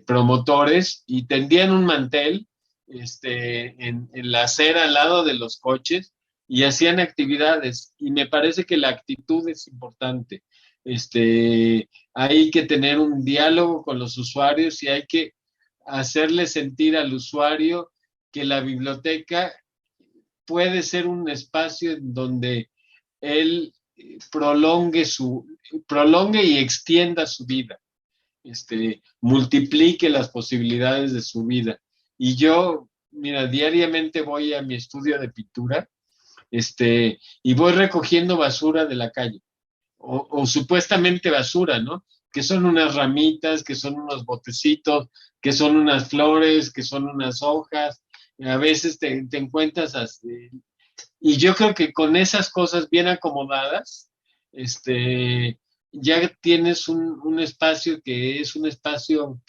promotores y tendían un mantel en la acera al lado de los coches y hacían actividades. Y me parece que la actitud es importante. Hay que tener un diálogo con los usuarios y hay que hacerle sentir al usuario que la biblioteca puede ser un espacio en donde él prolongue y extienda su vida, multiplique las posibilidades de su vida. Y yo, mira, diariamente voy a mi estudio de pintura, y voy recogiendo basura de la calle, o supuestamente basura, ¿no? Que son unas ramitas, que son unos botecitos, que son unas flores, que son unas hojas, a veces te encuentras y yo creo que con esas cosas bien acomodadas, ya tienes un espacio que es un espacio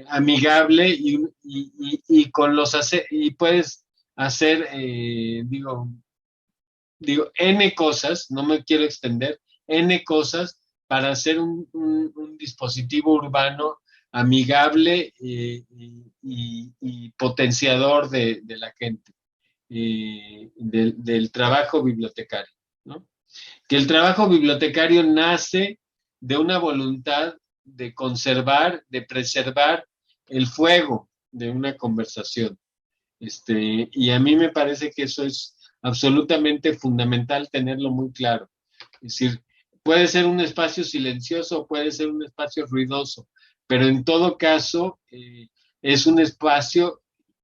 amigable y y puedes hacer, digo, N cosas, no me quiero extender, N cosas para hacer un dispositivo urbano amigable y potenciador de la gente, del trabajo bibliotecario, ¿no? Que el trabajo bibliotecario nace de una voluntad de conservar, de preservar el fuego de una conversación. Y a mí me parece que eso es absolutamente fundamental tenerlo muy claro. Es decir, puede ser un espacio silencioso, puede ser un espacio ruidoso, pero en todo caso es un espacio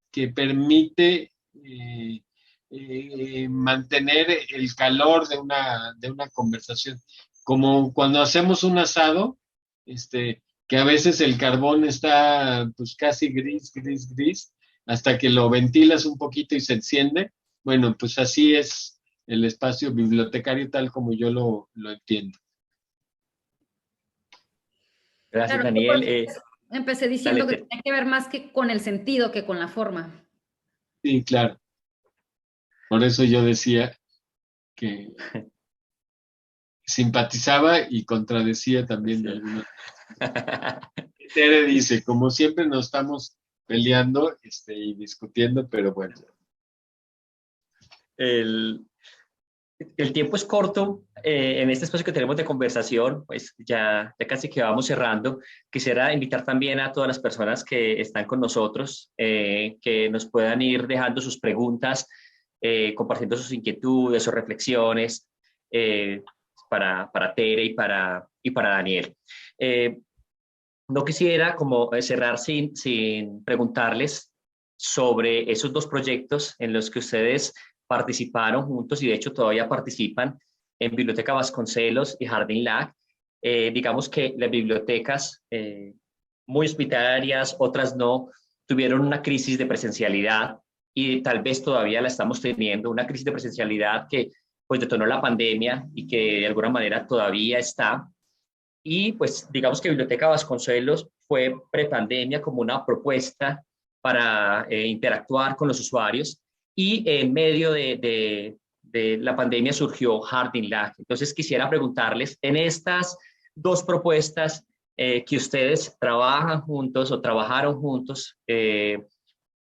que permite mantener el calor de una conversación. Como cuando hacemos un asado, que a veces el carbón está pues casi gris, hasta que lo ventilas un poquito y se enciende. Bueno, pues así es el espacio bibliotecario tal como yo lo entiendo. Gracias, Claro, yo Daniel. empecé diciendo que Dale, tenía que ver más que con el sentido que con la forma. Sí, claro. Por eso yo decía que simpatizaba y contradecía también de alguna. Tere dice, como siempre nos estamos peleando y discutiendo, pero bueno. el, el tiempo es corto. En este espacio que tenemos de conversación, pues ya casi que vamos cerrando. Quisiera invitar también a todas las personas que están con nosotros, que nos puedan ir dejando sus preguntas, compartiendo sus inquietudes o reflexiones para Tere y para Daniel. No quisiera como cerrar sin preguntarles sobre esos dos proyectos en los que ustedes participaron juntos y de hecho todavía participan en Biblioteca Vasconcelos y Jardín Lac. Digamos que las bibliotecas, muy hospitalarias, otras no, tuvieron una crisis de presencialidad y tal vez todavía la estamos teniendo, una crisis de presencialidad que pues detonó la pandemia y que de alguna manera todavía está. Y pues digamos que Biblioteca Vasconcelos fue prepandemia como una propuesta para interactuar con los usuarios y en medio de la pandemia surgió Jardín Lac. Entonces quisiera preguntarles, en estas dos propuestas que ustedes trabajan juntos o trabajaron juntos,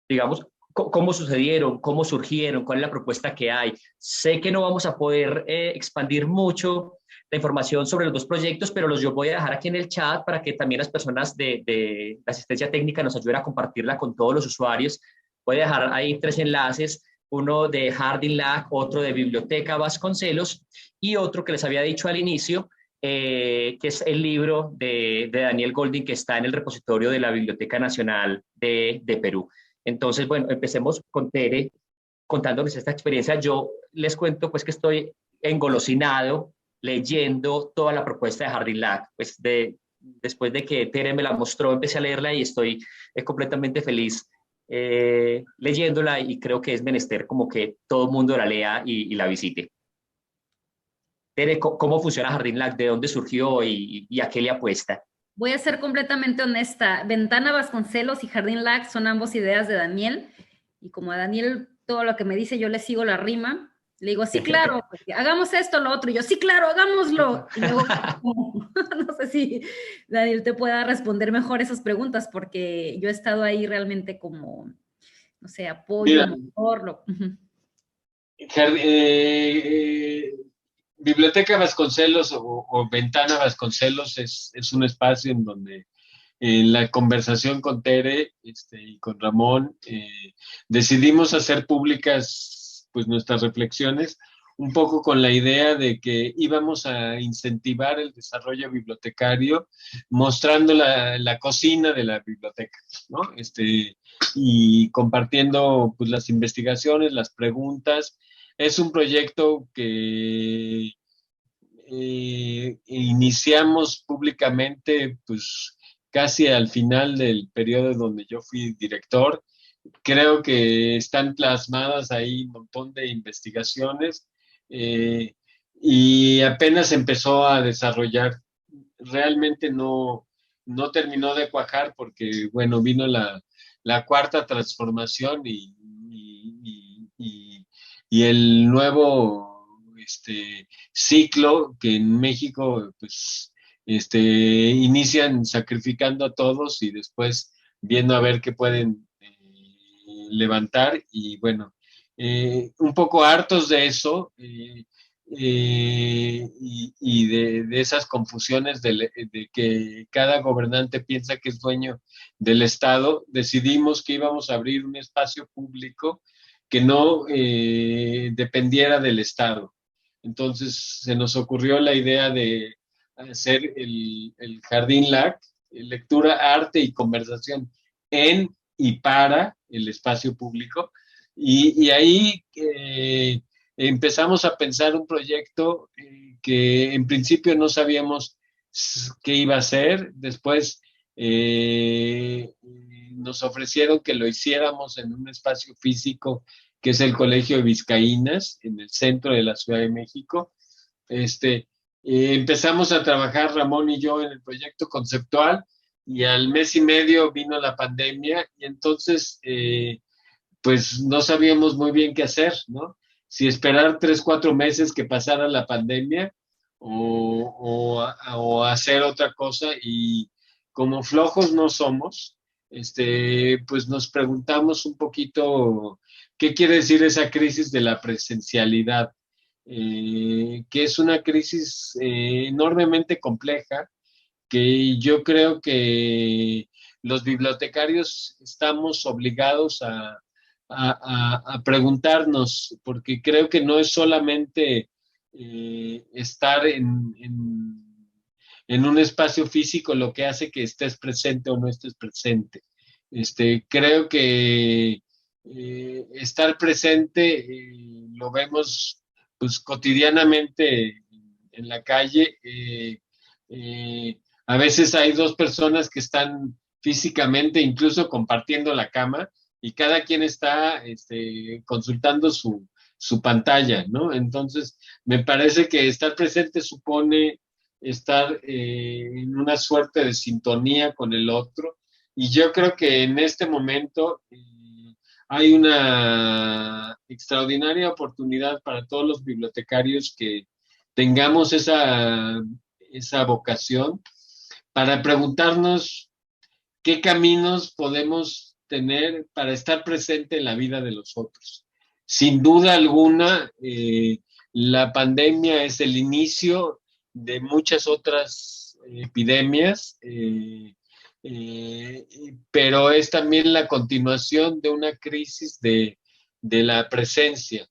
digamos, cómo sucedieron, cómo surgieron, cuál es la propuesta que hay. Sé que no vamos a poder expandir mucho la información sobre los dos proyectos, pero los yo voy a dejar aquí en el chat para que también las personas de la asistencia técnica nos ayuden a compartirla con todos los usuarios. Voy a dejar ahí 3 enlaces, uno de Jardín Lac, otro de Biblioteca Vasconcelos y otro que les había dicho al inicio, que es el libro de Daniel Goldin que está en el repositorio de la Biblioteca Nacional de Perú. Entonces, bueno, empecemos con Tere contándoles esta experiencia. Yo les cuento pues que estoy engolosinado leyendo toda la propuesta de Jardín Lac. Pues después de que Tere me la mostró, empecé a leerla y estoy completamente feliz leyéndola y creo que es menester como que todo el mundo la lea y la visite. Tere, ¿cómo funciona Jardín Lac? ¿De dónde surgió y a qué le apuesta? Voy a ser completamente honesta. Ventana Vasconcelos y Jardín Lac son ambos ideas de Daniel. Y como a Daniel todo lo que me dice, yo le sigo la rima. Le digo, sí, claro, hagamos esto, lo otro. Y yo, sí, claro, hagámoslo. Y luego, no sé si Daniel te pueda responder mejor esas preguntas, porque yo he estado ahí realmente como, no sé, apoyo, Mira, motor. Biblioteca Vasconcelos o Ventana Vasconcelos es un espacio en donde en la conversación con Tere y con Ramón decidimos hacer públicas pues nuestras reflexiones un poco con la idea de que íbamos a incentivar el desarrollo bibliotecario mostrando la cocina de la biblioteca, ¿no? Y compartiendo pues las investigaciones, las preguntas. Es un proyecto que iniciamos públicamente pues casi al final del periodo donde yo fui director. Creo que están plasmadas ahí un montón de investigaciones y apenas empezó a desarrollar. Realmente no terminó de cuajar porque, bueno, vino la cuarta transformación y el nuevo ciclo que en México, pues, inician sacrificando a todos y después viendo a ver qué pueden levantar y bueno, un poco hartos de eso, de esas confusiones de que cada gobernante piensa que es dueño del Estado, decidimos que íbamos a abrir un espacio público que no dependiera del Estado. Entonces se nos ocurrió la idea de hacer el Jardín LAC, lectura, arte y conversación en y para el espacio público. Y ahí empezamos a pensar un proyecto que en principio no sabíamos qué iba a ser. Después nos ofrecieron que lo hiciéramos en un espacio físico que es el Colegio de Vizcaínas, en el centro de la Ciudad de México. Empezamos a trabajar Ramón y yo en el proyecto conceptual y al mes y medio vino la pandemia y entonces pues no sabíamos muy bien qué hacer, ¿no? Si esperar 3, 4 meses que pasara la pandemia o hacer otra cosa y como flojos no somos, pues nos preguntamos un poquito qué quiere decir esa crisis de la presencialidad, que es una crisis enormemente compleja, que yo creo que los bibliotecarios estamos obligados a preguntarnos, porque creo que no es solamente estar en un espacio físico lo que hace que estés presente o no estés presente. Creo que estar presente lo vemos pues cotidianamente en la calle. A veces hay dos personas que están físicamente incluso compartiendo la cama y cada quien está consultando su pantalla, ¿no? Entonces, me parece que estar presente supone estar en una suerte de sintonía con el otro y yo creo que en este momento hay una extraordinaria oportunidad para todos los bibliotecarios que tengamos esa vocación para preguntarnos qué caminos podemos tener para estar presente en la vida de los otros. Sin duda alguna, la pandemia es el inicio de muchas otras epidemias, pero es también la continuación de una crisis de la presencia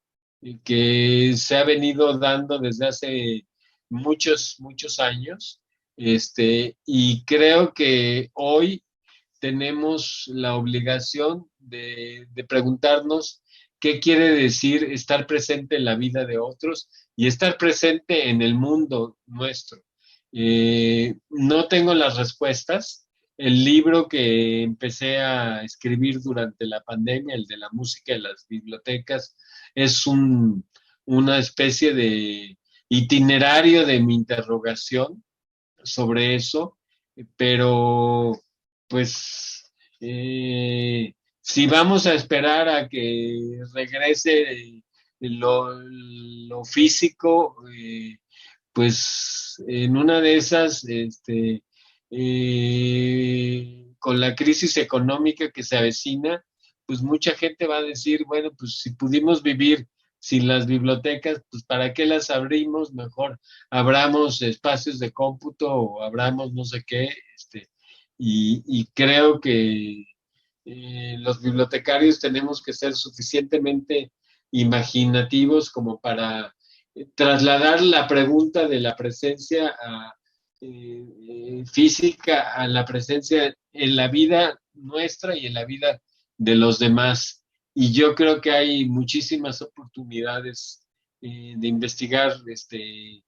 que se ha venido dando desde hace muchos, muchos años. Y creo que hoy tenemos la obligación de preguntarnos qué quiere decir estar presente en la vida de otros y estar presente en el mundo nuestro. No tengo las respuestas. El libro que empecé a escribir durante la pandemia, el de la música en las bibliotecas, es una especie de itinerario de mi interrogación sobre eso, pero pues si vamos a esperar a que regrese lo físico, pues en una de esas, con la crisis económica que se avecina, pues mucha gente va a decir, bueno, pues si pudimos vivir sin las bibliotecas, pues ¿para qué las abrimos? Mejor abramos espacios de cómputo o abramos no sé qué, y creo que los bibliotecarios tenemos que ser suficientemente imaginativos como para trasladar la pregunta de la presencia física a la presencia en la vida nuestra y en la vida de los demás. Y yo creo que hay muchísimas oportunidades de investigar, de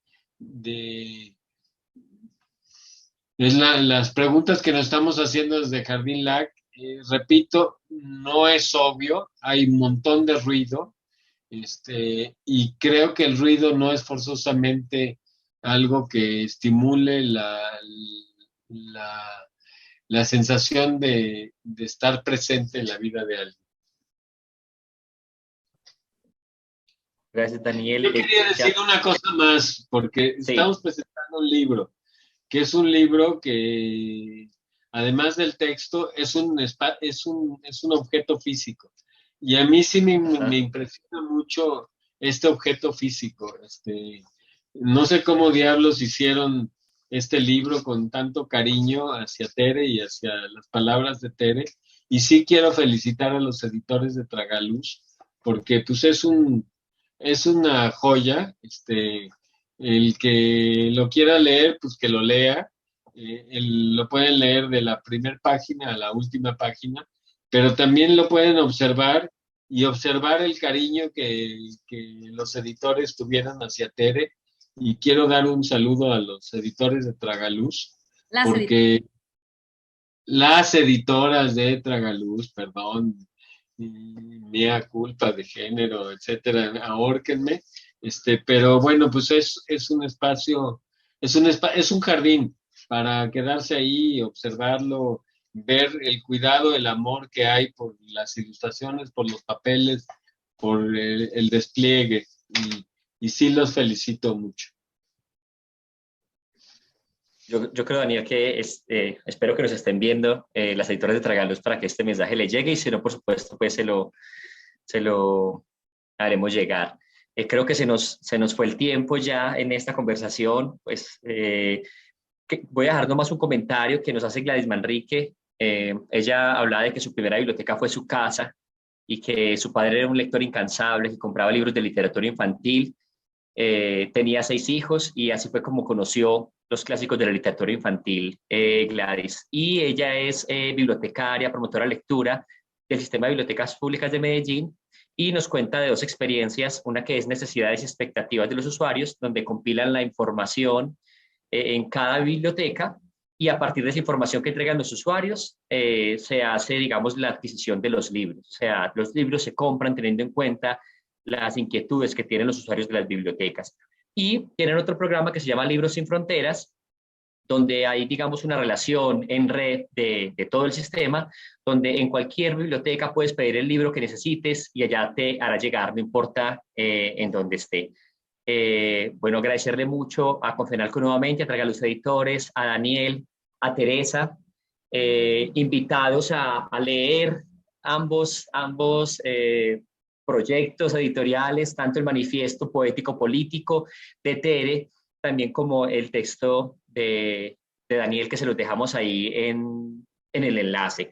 las preguntas que nos estamos haciendo desde Jardín LAC. Repito, no es obvio, hay un montón de ruido, y creo que el ruido no es forzosamente algo que estimule la sensación de estar presente en la vida de alguien. Gracias, Daniel. Yo quería decir una cosa más, porque estamos presentando un libro, que es un libro que, además del texto, es un objeto físico. Y a mí sí me impresiona mucho este objeto físico. No sé cómo diablos hicieron este libro con tanto cariño hacia Tere y hacia las palabras de Tere. Y sí quiero felicitar a los editores de Tragaluz, porque pues es una joya. El que lo quiera leer, pues que lo lea. Lo pueden leer de la primera página a la última página, pero también lo pueden observar y observar el cariño que los editores tuvieron hacia Tere. Y quiero dar un saludo a los editores de Tragaluz, Las porque las editoras de Tragaluz, perdón, mea culpa de género, etcétera, ahórquenme. Pero bueno, pues es un espacio, es un jardín para quedarse ahí, observarlo, ver el cuidado, el amor que hay por las ilustraciones, por los papeles, por el despliegue. Y sí los felicito mucho. Yo creo, Daniel, que espero que nos estén viendo las editoras de Tragaluz para que este mensaje le llegue y si no, por supuesto, pues se lo haremos llegar. Creo que se nos fue el tiempo ya en esta conversación. Pues voy a dejar nomás un comentario que nos hace Gladys Manrique. Ella hablaba de que su primera biblioteca fue su casa y que su padre era un lector incansable que compraba libros de literatura infantil. Tenía 6 hijos y así fue como conoció los clásicos de la literatura infantil, Gladys. Y ella es bibliotecaria, promotora de lectura del Sistema de Bibliotecas Públicas de Medellín y nos cuenta de 2 experiencias, una que es necesidades y expectativas de los usuarios, donde compilan la información en cada biblioteca y a partir de esa información que entregan los usuarios se hace, digamos, la adquisición de los libros. O sea, los libros se compran teniendo en cuenta las inquietudes que tienen los usuarios de las bibliotecas. Y tienen otro programa que se llama Libros sin Fronteras, donde hay, digamos, una relación en red de todo el sistema, donde en cualquier biblioteca puedes pedir el libro que necesites y allá te hará llegar, no importa en dónde esté. Bueno, agradecerle mucho a Confenalco nuevamente, a Tragaluz Editores, a Daniel, a Teresa, invitados a leer ambos proyectos editoriales, tanto el manifiesto poético-político de Tere, también como el texto de Daniel, que se los dejamos ahí en el enlace.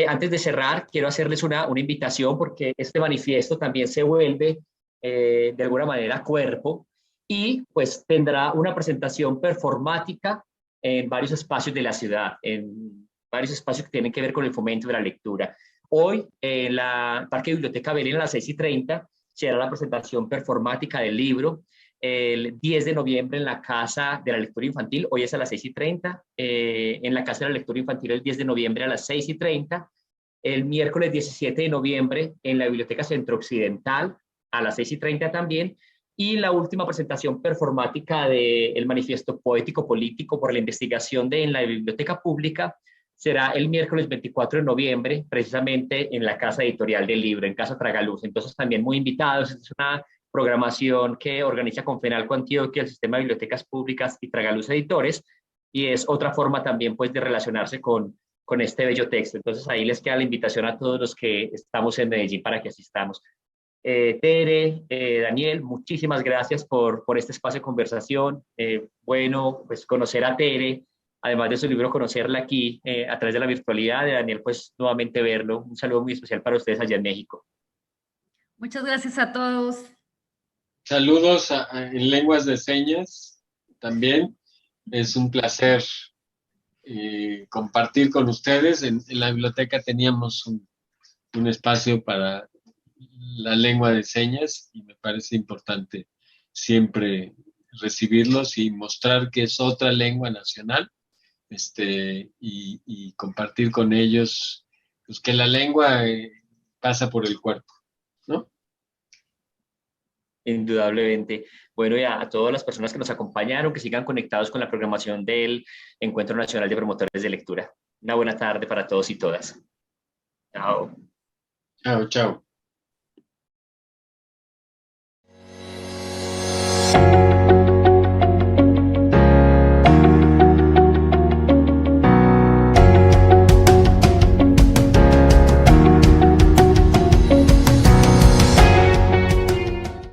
Antes de cerrar, quiero hacerles una invitación porque este manifiesto también se vuelve de alguna manera cuerpo y pues tendrá una presentación performática en varios espacios de la ciudad, en varios espacios que tienen que ver con el fomento de la lectura. Hoy en la Parque Biblioteca Belén a las 6:30 será la presentación performática del libro. El 10 de noviembre en la Casa de la Lectura Infantil, hoy es a las 6:30. En la Casa de la Lectura Infantil el 10 de noviembre a las 6:30. El miércoles 17 de noviembre en la Biblioteca Centro Occidental a las 6:30 también. Y la última presentación performática del manifiesto poético-político por la investigación en la Biblioteca Pública será el miércoles 24 de noviembre, precisamente en la Casa Editorial del Libro, en Casa Tragaluz. Entonces también muy invitados. Es una programación que organiza Confenalco Antioquia, el Sistema de Bibliotecas Públicas y Tragaluz Editores, y es otra forma también pues de relacionarse con este bello texto. Entonces ahí les queda la invitación a todos los que estamos en Medellín para que asistamos. Tere, Daniel, muchísimas gracias por este espacio de conversación. Bueno, pues conocer a Tere, además de su libro, conocerla aquí a través de la virtualidad, de Daniel, pues nuevamente verlo. Un saludo muy especial para ustedes allá en México. Muchas gracias a todos. Saludos en lenguas de señas también. Es un placer compartir con ustedes. En la biblioteca teníamos un espacio para la lengua de señas y me parece importante siempre recibirlos y mostrar que es otra lengua nacional, y compartir con ellos pues, que la lengua pasa por el cuerpo, ¿no? Indudablemente. Bueno, y a todas las personas que nos acompañaron, que sigan conectados con la programación del Encuentro Nacional de Promotores de Lectura. Una buena tarde para todos y todas. Chao. Chao, chao.